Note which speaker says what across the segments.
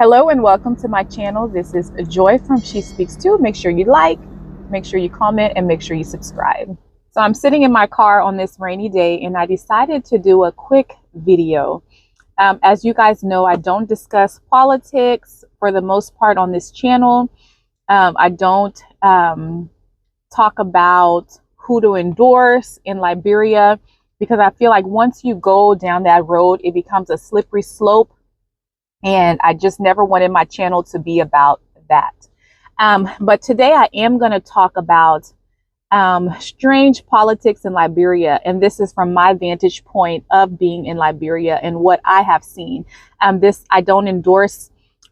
Speaker 1: Hello and welcome to my channel. This is Joy from She Speaks Too. Make sure you like, make sure you comment, and make sure you subscribe. So I'm sitting in my car on this rainy day and I decided to do a quick video. As you guys know, I don't discuss politics for the most part on this channel. I don't talk about who to endorse in Liberia because I feel like once you go down that road, it becomes a slippery slope. And I just never wanted my channel to be about that. But today I am going to talk about strange politics in Liberia. And this is from my vantage point of being in Liberia and what I have seen. I don't endorse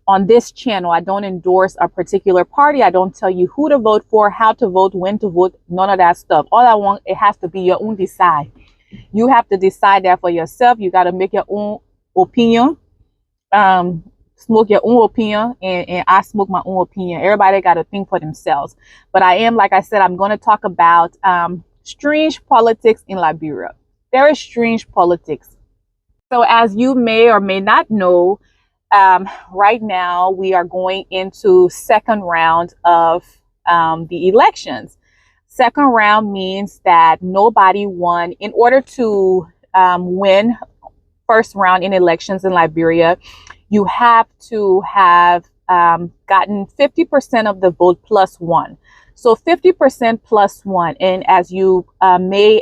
Speaker 1: on this channel. I don't endorse a particular party. I don't tell you who to vote for, how to vote, when to vote, none of that stuff. All I want, it has to be your own decide. You have to decide that for yourself. You got to make your own opinion. Smoke your own opinion, and I smoke my own opinion. Everybody got to think for themselves. But I am, like I said, I'm going to talk about strange politics in Liberia. Very strange politics. So as you may or may not know, right now we are going into second round of the elections. Second round means that nobody won. In order to win first round in elections in Liberia, you have to have gotten 50% of the vote plus one. So 50% plus one. And as you may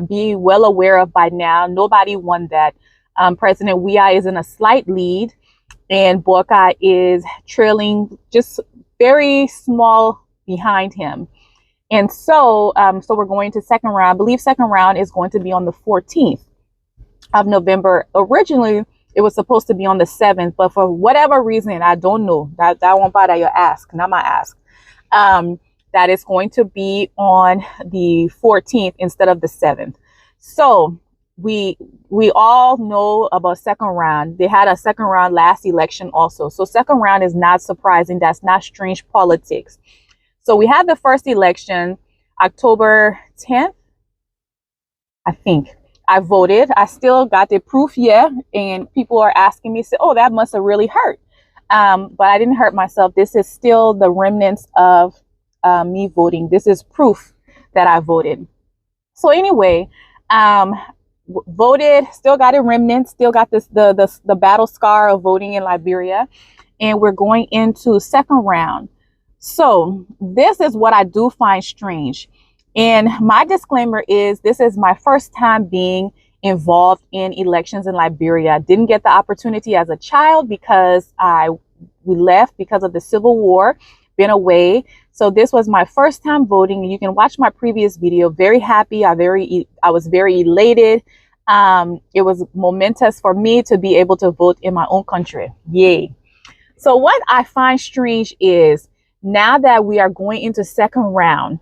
Speaker 1: be well aware of by now, nobody won that. President Weah is in a slight lead, and Boka is trailing just very small behind him. And so we're going to second round. I believe second round is going to be on the 14th. Of November. Originally, it was supposed to be on the 7th, but for whatever reason, I don't know. That won't bother your ask, not my ask. That is going to be on the 14th instead of the 7th. So we all know about second round. They had a second round last election also. So second round is not surprising. That's not strange politics. So we had the first election October 10th, I think. I voted. I still got the proof, yeah. And people are asking me, say, oh, that must have really hurt. But I didn't hurt myself. This is still the remnants of me voting. This is proof that I voted. So anyway, voted, still got a remnant, still got the battle scar of voting in Liberia. And we're going into second round. So this is what I do find strange. And my disclaimer is this is my first time being involved in elections in Liberia. I didn't get the opportunity as a child because we left because of the Civil War, been away. So this was my first time voting. You can watch my previous video. Very happy. I was very elated. It was momentous for me to be able to vote in my own country. Yay. So what I find strange is now that we are going into second round,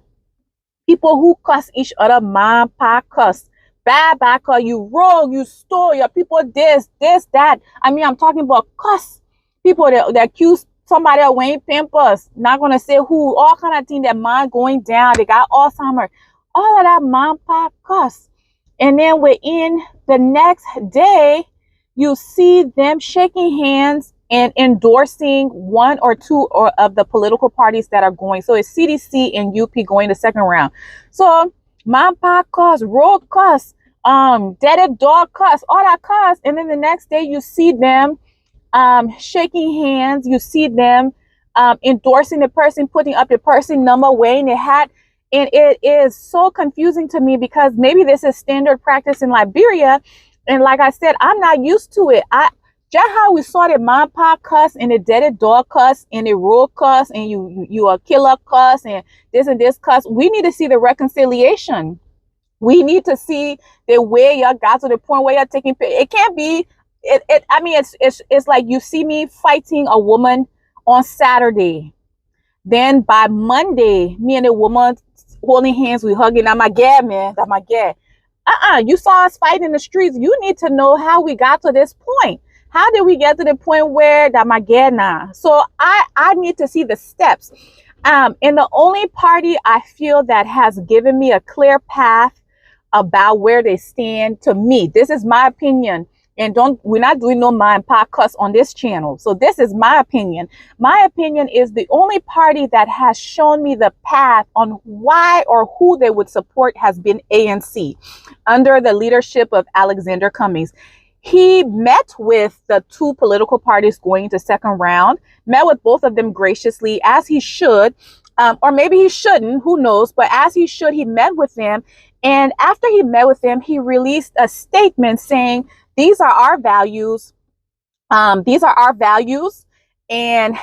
Speaker 1: people who cuss each other, man, pa, cuss, bad, you rogue, you stole, your people this, that. I mean, I'm talking about cuss. People that accuse somebody of wearing pampers, not going to say who, all kind of thing, that man going down, they got Alzheimer's, all of that man, pa, cuss. And then within the next day, you see them shaking hands and endorsing one or two of the political parties that are going. So it's CDC and UP going to second round. So Mampa cuss, road cuss, dead dog cuss, all that cuss. And then the next day you see them shaking hands. You see them endorsing the person, putting up the person number, wearing a hat. And it is so confusing to me because maybe this is standard practice in Liberia. And like I said, I'm not used to it. Just how we saw the man pa cuss and the dead dog cuss and the road cuss and you a killer cuss and this cuss. We need to see the reconciliation. We need to see the way y'all got to the point where you're taking. It can't be. I mean, it's like you see me fighting a woman on Saturday, then by Monday, me and the woman holding hands, we hugging. That's my gal, man. That's my gal. You saw us fight in the streets. You need to know how we got to this point. How did we get to the point where that my gal now? So I need to see the steps. And the only party I feel that has given me a clear path about where they stand, to me, this is my opinion, And we're not doing no mind podcast on this channel. So this is my opinion. My opinion is the only party that has shown me the path on why or who they would support has been ANC under the leadership of Alexander Cummings. He met with the two political parties going into second round, met with both of them graciously, as he should, or maybe he shouldn't, who knows, but as he should, he met with them. And after he met with them, he released a statement saying, these are our values. These are our values. And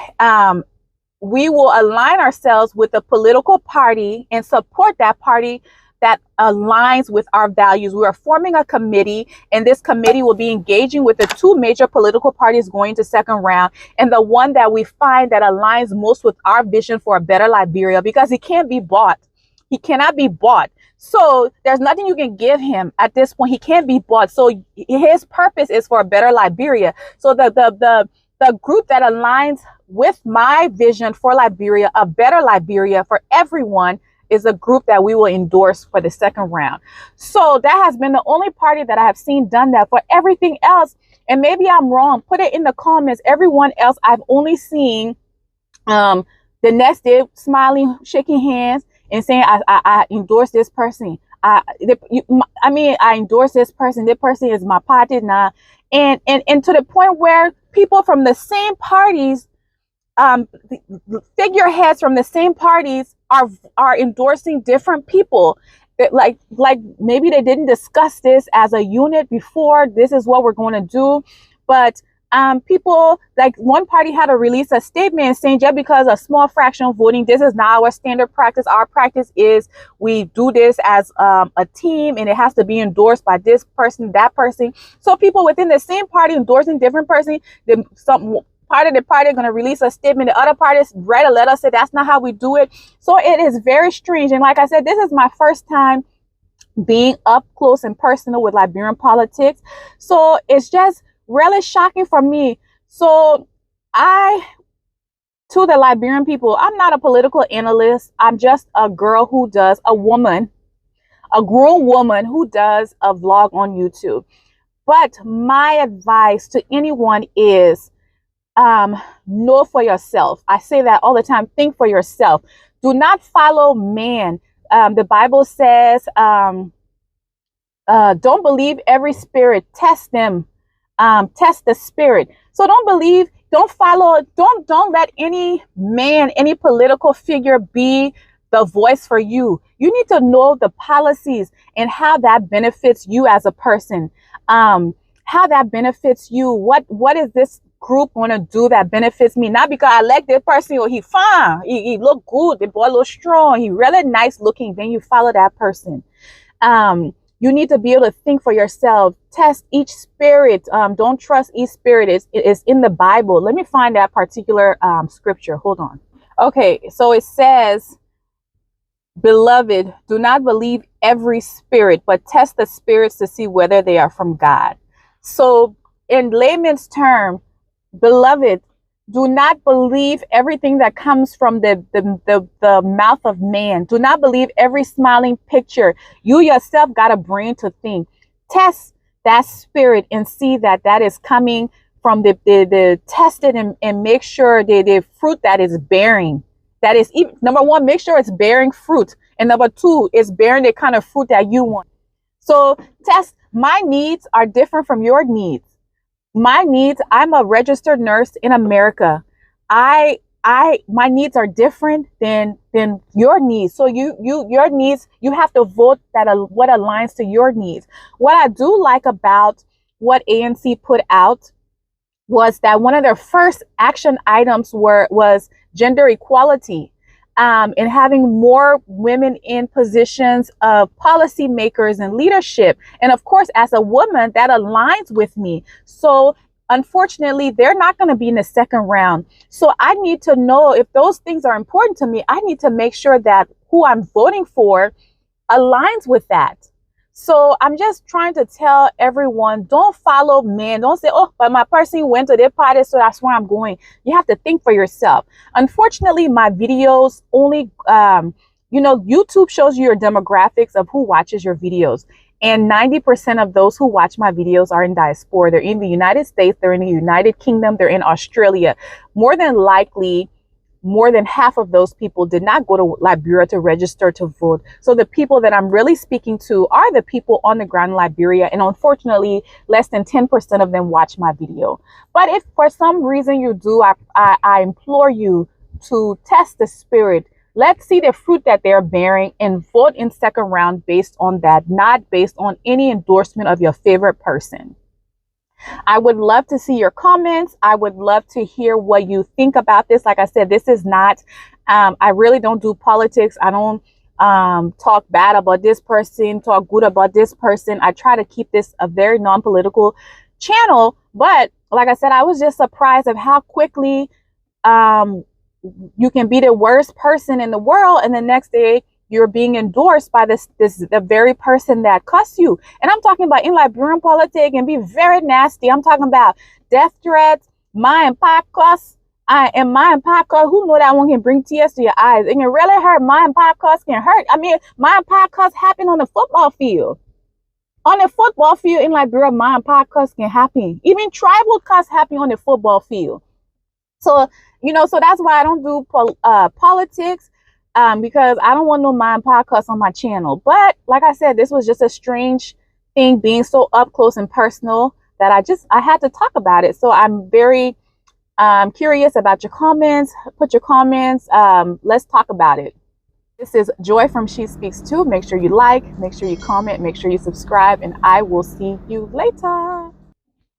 Speaker 1: we will align ourselves with a political party and support that party that aligns with our values. We are forming a committee, and this committee will be engaging with the two major political parties going to second round, and the one that we find that aligns most with our vision for a better Liberia, because he can't be bought. He cannot be bought. So there's nothing you can give him at this point. He can't be bought. So his purpose is for a better Liberia. So the group that aligns with my vision for Liberia, a better Liberia for everyone, is a group that we will endorse for the second round. So that has been the only party that I have seen done that. For everything else, and maybe I'm wrong, put it in the comments. Everyone else, I've only seen the next day smiling, shaking hands, and saying, I endorse this person. I endorse this person. This person is my party now. And to the point where people from the same parties, figureheads from the same parties are endorsing different people. That like maybe they didn't discuss this as a unit before. This is what we're going to do. But people, like one party had to release a statement saying, just because a small fraction of voting, this is not our standard practice. Our practice is we do this as a team, and it has to be endorsed by this person, that person. So people within the same party endorsing different person, some part of the party are going to release a statement. The other parties write a letter, say that's not how we do it. So it is very strange. And like I said, this is my first time being up close and personal with Liberian politics. So it's just really shocking for me. So to the Liberian people, I'm not a political analyst. I'm just a girl who does, a grown woman who does a vlog on YouTube. But my advice to anyone is, know for yourself. I say that all the time. Think for yourself. Do not follow man. The Bible says, don't believe every spirit. Test them. Test the spirit. So don't let any man, any political figure be the voice for you. You need to know the policies and how that benefits you as a person. How that benefits you. What is this group going to do that benefits me? Not because I like this person or he fine, he look good, the boy look strong, he really nice looking, then you follow that person. You need to be able to think for yourself. Test each spirit. Don't trust each spirit. It's in the Bible. Let me find that particular scripture. Hold on. Okay, so it says, beloved, do not believe every spirit, but test the spirits to see whether they are from God. So in layman's term, beloved, do not believe everything that comes from the mouth of man. Do not believe every smiling picture. You yourself got a brain to think. Test that spirit and see that that is coming from the tested, and make sure the fruit that is bearing. That is, number one, make sure it's bearing fruit. And number two, it's bearing the kind of fruit that you want. So test, my needs are different from your needs. My needs, I'm a registered nurse in America. My needs are different than your needs. So your needs, you have to vote what aligns to your needs. What I do like about what ANC put out was that one of their first action items was gender equality. And having more women in positions of policymakers and leadership. And of course, as a woman, that aligns with me. So unfortunately, they're not going to be in the second round. So I need to know if those things are important to me. I need to make sure that who I'm voting for aligns with that. So I'm just trying to tell everyone, don't follow men. Don't say, oh, but my person went to their party, so that's where I'm going. You have to think for yourself. Unfortunately, my videos only, YouTube shows you your demographics of who watches your videos. And 90% of those who watch my videos are in diaspora. They're in the United States, they're in the United Kingdom, they're in Australia. More than likely, more than half of those people did not go to Liberia to register to vote. So the people that I'm really speaking to are the people on the ground in Liberia. And unfortunately, less than 10% of them watch my video. But if for some reason you do, I implore you to test the spirit. Let's see the fruit that they're bearing and vote in second round based on that, not based on any endorsement of your favorite person. I would love to see your comments. I would love to hear what you think about this. Like I said, this is not, I really don't do politics. I don't talk bad about this person, talk good about this person. I try to keep this a very non-political channel. But like I said, I was just surprised of how quickly you can be the worst person in the world, and the next day you're being endorsed by the very person that cussed you. And I'm talking about in Liberian politics and be very nasty. I'm talking about death threats, my and pop cuss. And my and pop cuss, who know that one can bring tears to your eyes? It can really hurt. My and pop cuss can hurt. I mean, my and pop cuss happen on the football field. On the football field in Liberia, my and pop cuss can happen. Even tribal cuss happen on the football field. So, so that's why I don't do politics. Because I don't want no mind podcast on my channel. But like I said, this was just a strange thing being so up close and personal that I had to talk about it. So I'm very curious about your comments. Put your comments. Let's talk about it. This is Joy from She Speaks Too. Make sure you like, make sure you comment, make sure you subscribe, and I will see you later.